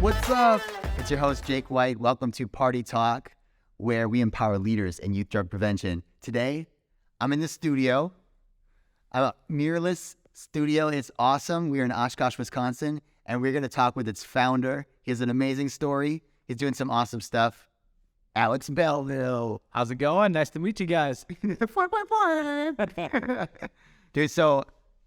What's up? It's your host, Jake White. Welcome to Party Talk, where we empower leaders in youth drug prevention. Today, I'm in the studio. Mirrorless Studio is awesome. We're in Oshkosh, Wisconsin, and we're going to talk with its founder. He has an amazing story. He's doing some awesome stuff. Alex Belville. How's it going? Nice to meet you guys. Dude, so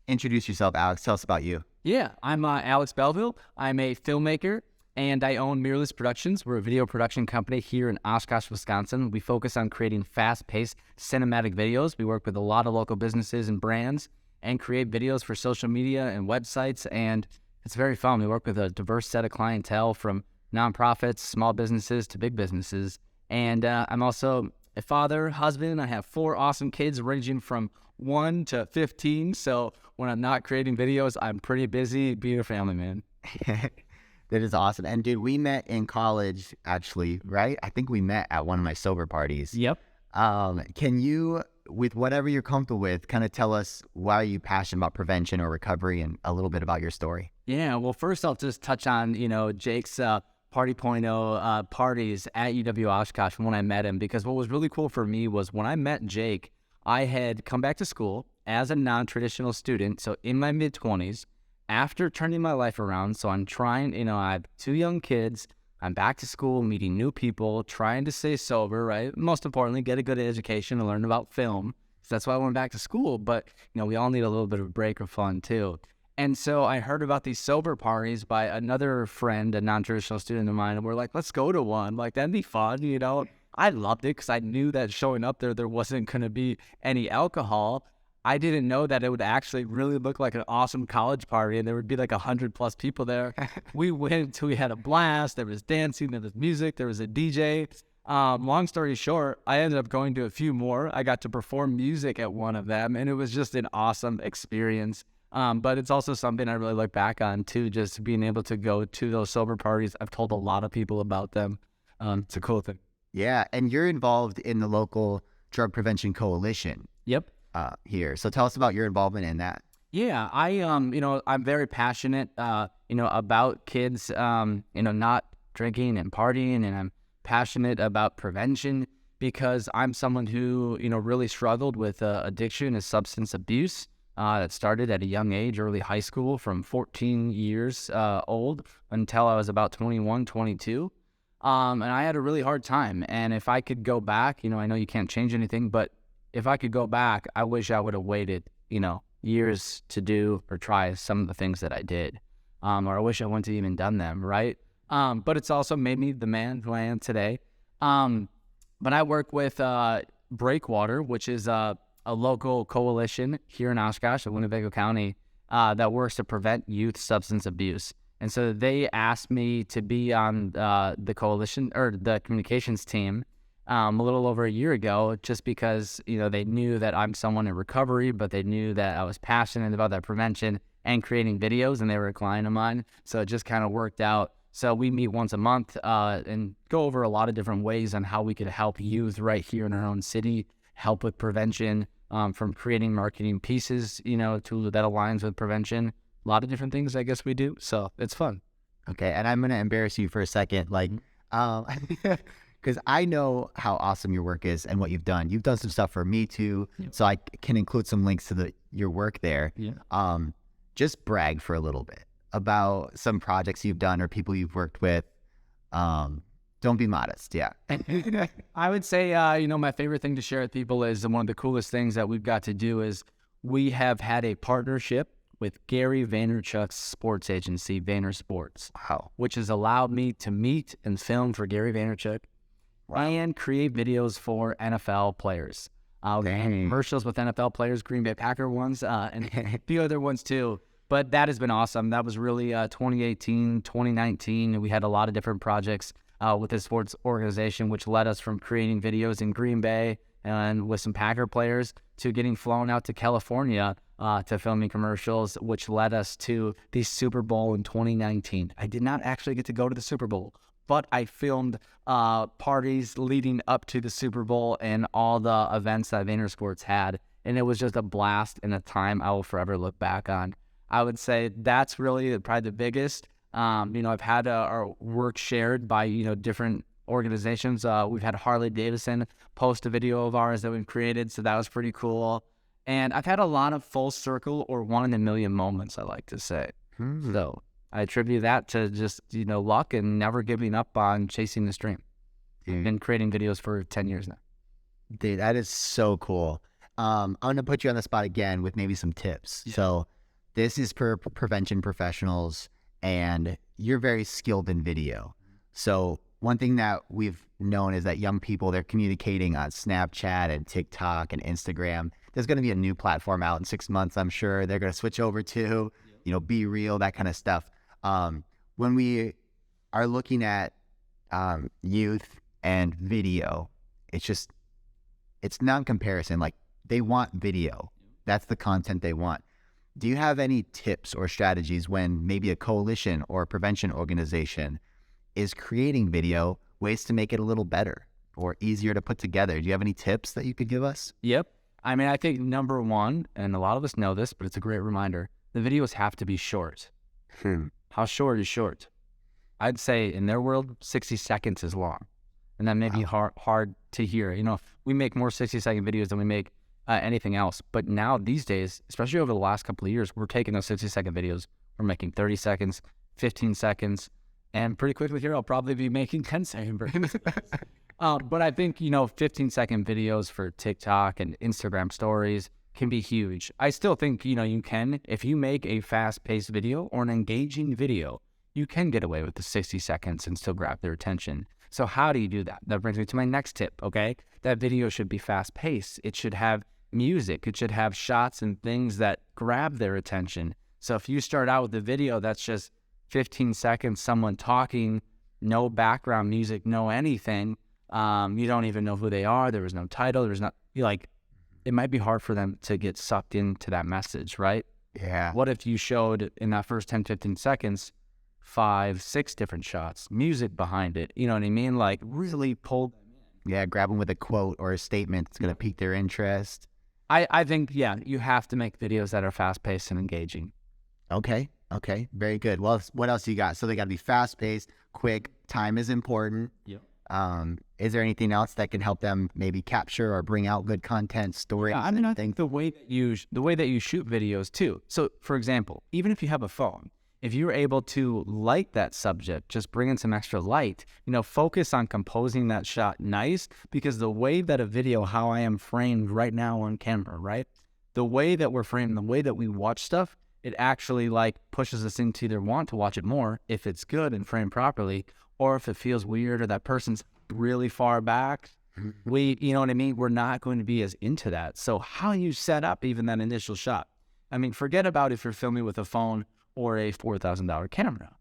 introduce yourself, Alex. Tell us about you. Yeah, I'm Alex Belville. I'm a filmmaker, and I own Mirrorless Productions. We're a video production company here in Oshkosh, Wisconsin. We focus on creating fast-paced cinematic videos. We work with a lot of local businesses and brands and create videos for social media and websites, and it's very fun. We work with a diverse set of clientele from nonprofits, small businesses to big businesses. And I'm also a father, husband. I have 4 awesome kids ranging from 1 to 15. So when I'm not creating videos, I'm pretty busy being a family man. That is awesome. And dude, we met in college, actually, right? I think we met at one of my sober parties. Yep. Can you, with whatever you're comfortable with, kind of tell us why are you passionate about prevention or recovery and a little bit about your story? Yeah, well, first I'll just touch on, Jake's Party parties at UW Oshkosh when I met him, because what was really cool for me was when I met Jake, I had come back to school as a non-traditional student, so in my mid-20s, after turning my life around. So I'm trying, I have 2 young kids, I'm back to school, meeting new people, trying to stay sober, right? Most importantly, get a good education and learn about film. So that's why I went back to school, but, we all need a little bit of a break or fun too. And so I heard about these sober parties by another friend, a non-traditional student of mine, and we're like, let's go to one. Like, that'd be fun, I loved it because I knew that showing up there wasn't going to be any alcohol. I didn't know that it would actually really look like an awesome college party, and there would be like 100+ people there. We had a blast. There was dancing, there was music, there was a DJ. Long story short, I ended up going to a few more. I got to perform music at one of them, and it was just an awesome experience. But it's also something I really look back on too, just being able to go to those sober parties. I've told a lot of people about them. It's a cool thing. Yeah, and you're involved in the local drug prevention coalition. Yep. Here. So tell us about your involvement in that. Yeah, I'm very passionate, about kids, not drinking and partying, and I'm passionate about prevention because I'm someone who, really struggled with addiction and substance abuse. That started at a young age, early high school, from 14 years old until I was about 21, 22. And I had a really hard time. And if I could go back, I know you can't change anything, but if I could go back, I wish I would have waited, years to do or try some of the things that I did. Or I wish I wouldn't have even done them, right? But it's also made me the man who I am today. But I work with Breakwater, which is a local coalition here in Oshkosh, in Winnebago County, that works to prevent youth substance abuse. And so they asked me to be on the coalition or the communications team a little over a year ago, just because, they knew that I'm someone in recovery, but they knew that I was passionate about that prevention and creating videos, and they were a client of mine. So it just kind of worked out. So we meet once a month and go over a lot of different ways on how we could help youth right here in our own city, help with prevention, from creating marketing pieces, that aligns with prevention. A lot of different things I guess we do. So it's fun. Okay. And I'm going to embarrass you for a second. Because I know how awesome your work is and what you've done. You've done some stuff for me too. Yeah. So I can include some links to your work there. Yeah. Just brag for a little bit about some projects you've done or people you've worked with. Don't be modest. Yeah. I would say, my favorite thing to share with people is one of the coolest things that we've got to do is we have had a partnership with Gary Vaynerchuk's sports agency, Vayner Sports, which has allowed me to meet and film for Gary Vaynerchuk and create videos for NFL players. Commercials with NFL players, Green Bay Packer ones, and a few other ones too. But that has been awesome. That was really 2018, 2019. We had a lot of different projects with the sports organization, which led us from creating videos in Green Bay and with some Packer players to getting flown out to California to filming commercials, which led us to the Super Bowl in 2019. I did not actually get to go to the Super Bowl, but I filmed parties leading up to the Super Bowl and all the events that VaynerSports had. And it was just a blast and a time I will forever look back on. I would say that's really probably the biggest. I've had our work shared by, different organizations. We've had Harley Davidson post a video of ours that we've created, so that was pretty cool. And I've had a lot of full circle or one in a million moments, I like to say. So I attribute that to just, luck and never giving up on chasing this dream. I've been creating videos for 10 years now. Dude, that is so cool. I'm going to put you on the spot again with maybe some tips. Yeah. So this is for prevention professionals, and you're very skilled in video. So one thing that we've known is that young people, they're communicating on Snapchat and TikTok and Instagram. There's going to be a new platform out in 6 months, I'm sure. They're going to switch over to, Be Real, that kind of stuff. When we are looking at youth and video, it's non-comparison. Like, they want video. That's the content they want. Do you have any tips or strategies when maybe a coalition or a prevention organization is creating video, ways to make it a little better or easier to put together? Do you have any tips that you could give us? Yep. I mean, I think number one, and a lot of us know this, but it's a great reminder, the videos have to be short. How short is short? I'd say in their world, 60 seconds is long. And that may be hard to hear. We make more 60-second videos than we make anything else. But now, these days, especially over the last couple of years, we're taking those 60-second videos, we're making 30 seconds, 15 seconds, and pretty quickly here, I'll probably be making 10-second versions. But I think, 15-second videos for TikTok and Instagram stories can be huge. I still think, you can, if you make a fast-paced video or an engaging video, you can get away with the 60 seconds and still grab their attention. So how do you do that? That brings me to my next tip, okay? That video should be fast-paced. It should have music. It should have shots and things that grab their attention. So if you start out with a video that's just 15 seconds, someone talking, no background music, no anything, you don't even know who they are, there was no title, it might be hard for them to get sucked into that message, right? Yeah. What if you showed in that first 10, 15 seconds, 5, 6 different shots, music behind it, you know what I mean? Like, really pull them in. Yeah, grab them with a quote or a statement that's going to pique their interest. I think, you have to make videos that are fast-paced and engaging. Okay, very good. Well, what else you got? So they got to be fast-paced, quick, time is important. Yep. Is there anything else that can help them maybe capture or bring out good content, stories? Yeah, I think the way that you shoot videos too. So, for example, even if you have a phone, if you're able to light that subject, just bring in some extra light, focus on composing that shot nice, because the way that a video, how I am framed right now on camera, right? The way that we're framed, the way that we watch stuff, it actually pushes us into either want to watch it more if it's good and framed properly, or if it feels weird or that person's really far back, you know what I mean? We're not going to be as into that. So how you set up even that initial shot, I mean, forget about if you're filming with a phone or a $4,000 camera,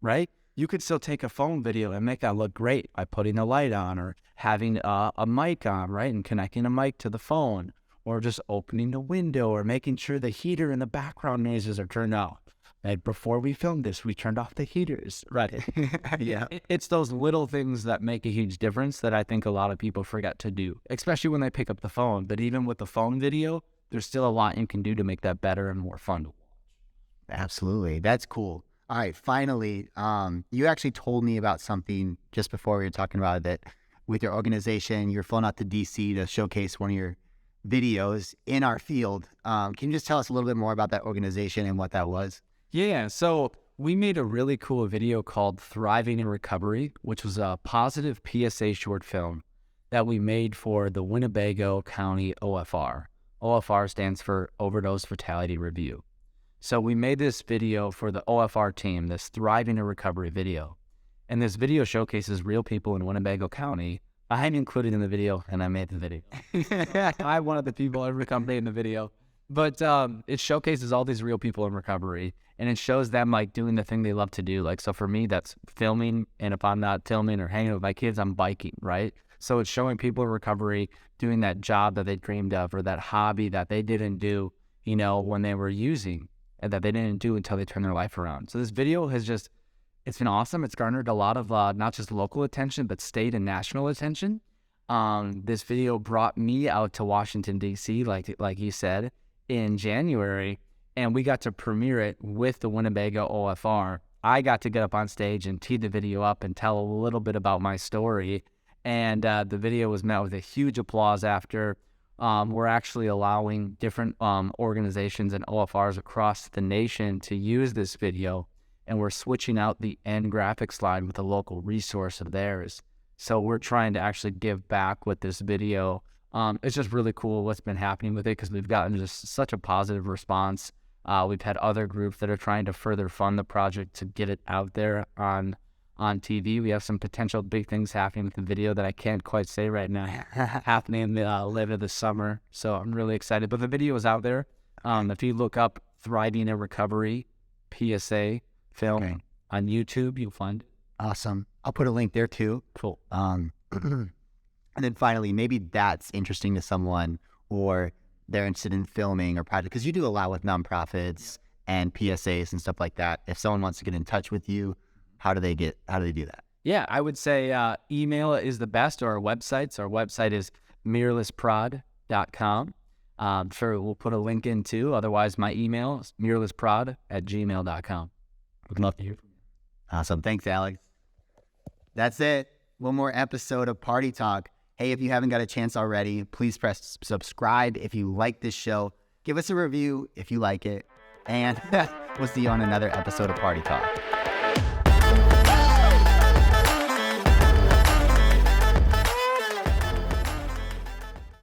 right? You could still take a phone video and make that look great by putting a light on or having a mic on, right? And connecting a mic to the phone, or just opening the window or making sure the heater and the background noises are turned off. Like, before we filmed this, we turned off the heaters, right? Yeah. It's those little things that make a huge difference that I think a lot of people forget to do, especially when they pick up the phone. But even with the phone video, there's still a lot you can do to make that better and more fun to watch. Absolutely. That's cool. All right. Finally, you actually told me about something just before we were talking about it, with your organization. You're flown out to DC to showcase one of your videos in our field. Can you just tell us a little bit more about that organization and what that was? Yeah, so we made a really cool video called Thriving in Recovery, which was a positive PSA short film that we made for the Winnebago County OFR. OFR stands for Overdose Fatality Review. So we made this video for the OFR team, this Thriving in Recovery video. And this video showcases real people in Winnebago County. I'm included in the video, and I made the video. I'm one of the people in recovery in the video. But it showcases all these real people in recovery, and it shows them doing the thing they love to do. So for me, that's filming, and if I'm not filming or hanging with my kids, I'm biking, right? So it's showing people in recovery doing that job that they dreamed of, or that hobby that they didn't do, when they were using, and that they didn't do until they turned their life around. So this video has just It's been awesome. It's garnered a lot of not just local attention, but state and national attention. This video brought me out to Washington, D.C., like you said, in January, and we got to premiere it with the Winnebago OFR. I got to get up on stage and tee the video up and tell a little bit about my story, and the video was met with a huge applause after. We're actually allowing different organizations and OFRs across the nation to use this video, and we're switching out the end graphic slide with a local resource of theirs. So we're trying to actually give back with this video. It's just really cool what's been happening with it because we've gotten just such a positive response. We've had other groups that are trying to further fund the project to get it out there on TV. We have some potential big things happening with the video that I can't quite say right now, happening later this summer. So I'm really excited. But the video is out there. If you look up Thriving in Recovery PSA film on YouTube, you'll find it. Awesome. I'll put a link there too. Cool. And then finally, maybe that's interesting to someone, or they're interested in filming or project, because you do a lot with nonprofits and PSAs and stuff like that. If someone wants to get in touch with you, how do they do that? Yeah, I would say email is the best, or our websites. Our website is mirrorlessprod.com. Sure, we'll put a link in too. Otherwise, my email is mirrorlessprod@gmail.com. Would love to hear from you. Awesome. Thanks, Alex. That's it. One more episode of Party Talk. Hey, if you haven't got a chance already, please press subscribe if you like this show. Give us a review if you like it. And we'll see you on another episode of Party Talk.